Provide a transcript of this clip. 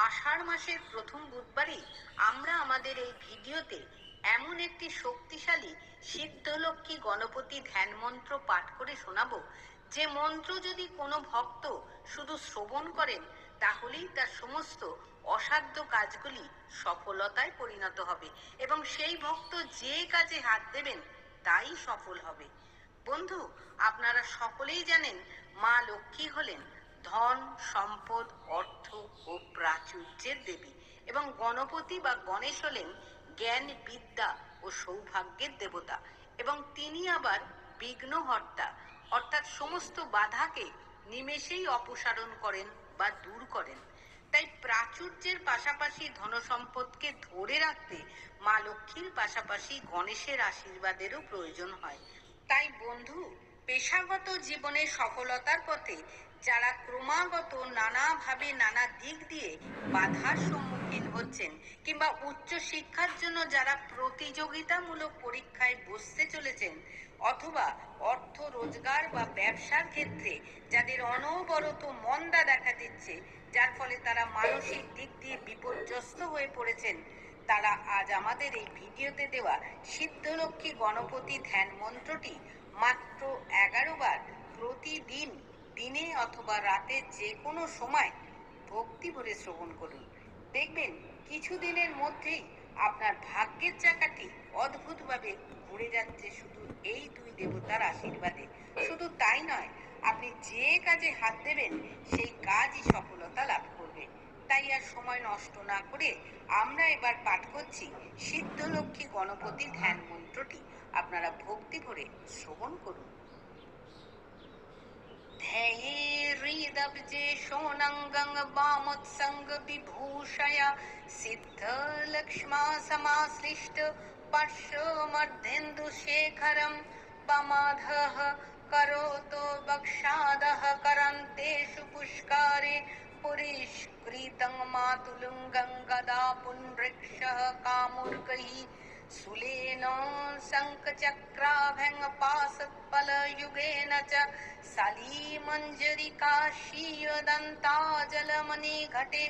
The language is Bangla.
আষাঢ় মাসের প্রথম বুধবারই আমরা আমাদের এই ভিডিওতে এমন একটি শক্তিশালী সিদ্ধলক্ষ্মী গণপতি ধ্যান মন্ত্র পাঠ করে শোনাবো, যে মন্ত্র যদি কোনো ভক্ত শুধু শ্রবণ করেন তাহলেই তার সমস্ত অসাধ্য কাজগুলি সফলতায় পরিণত হবে এবং সেই ভক্ত যে কাজে হাত দেবেন তাই সফল হবে। বন্ধু, আপনারা সকলেই জানেন মা লক্ষ্মী হলেন ধন, সম্পদ, অর্থ ও প্রাচুর্যের দেবী এবং গণপতি বা গণেশ হলেন জ্ঞান, বিদ্যা ও সৌভাগ্যের দেবতা এবং তিনি আবার বিঘ্নহর্তা, অর্থাৎ সমস্ত বাধাকে নিমেষেই অপসারণ করেন বা দূর করেন। তাই প্রাচুর্যের পাশাপাশি ধনসম্পদকে ধরে রাখতে মা লক্ষ্মীর পাশাপাশি গণেশের আশীর্বাদেরও প্রয়োজন হয়। তাই বন্ধু, পেশাগত জীবনে সফলতার পথে যারা ক্রমাগত নানাভাবে নানা দিক দিয়ে বাধার সম্মুখীন হচ্ছেন, কিংবা উচ্চ শিক্ষার জন্য যারা প্রতিযোগিতামূলক পরীক্ষায় বসতে চলেছেন, অথবা অর্থ রোজগার বা ব্যবসার ক্ষেত্রে যাদের অনবরত মন্দা দেখা দিচ্ছে, যার ফলে তারা মানসিক দিক দিয়ে বিপর্যস্ত হয়ে পড়েছেন, তারা আজ আমাদের এই ভিডিওতে দেওয়া সিদ্ধলক্ষ্মী গণপতি ধ্যান মন্ত্রটি মাত্র 11 বার প্রতিদিন দিনে অথবা রাতে যে কোনো সময় ভক্তি ভরে শ্রবণ করুন। দেখবেন কিছুদিনের মধ্যেই আপনার ভাগ্যের চাকাটি অদ্ভুতভাবে ঘুরে যাচ্ছে শুধু এই দুই দেবতার আশীর্বাদে। শুধু তাই নয়, আপনি যে কাজে হাত দেবেন সেই কাজই সফলতা লাভ করবে। তাই আর সময় নষ্ট না করে আমরা এবার পাঠ করছি সিদ্ধলক্ষ্মী গণপতি ধ্যান মন্ত্রটি। আপনারা ভক্তি ভরে শ্রবণ করুন। धैर्यदब्जे शोणङ्गं वामोत्सङ्ग विभूषया सिद्धलक्ष्मा समाश्लिष्ट पार्श्वमर्धेन्दुशेखरं वमाधः करोतो वक्षादः करान्तेषु पुष्कारे पुरिष्कृतं मातुलुङ्गं गदा पुनृक्षः कामुर्गैः शूलेन शङ्खचक्राभ्यं पाशत्फलयुगेन च सलीमञ्जरिकाशीयदन्ताजलमणिघटे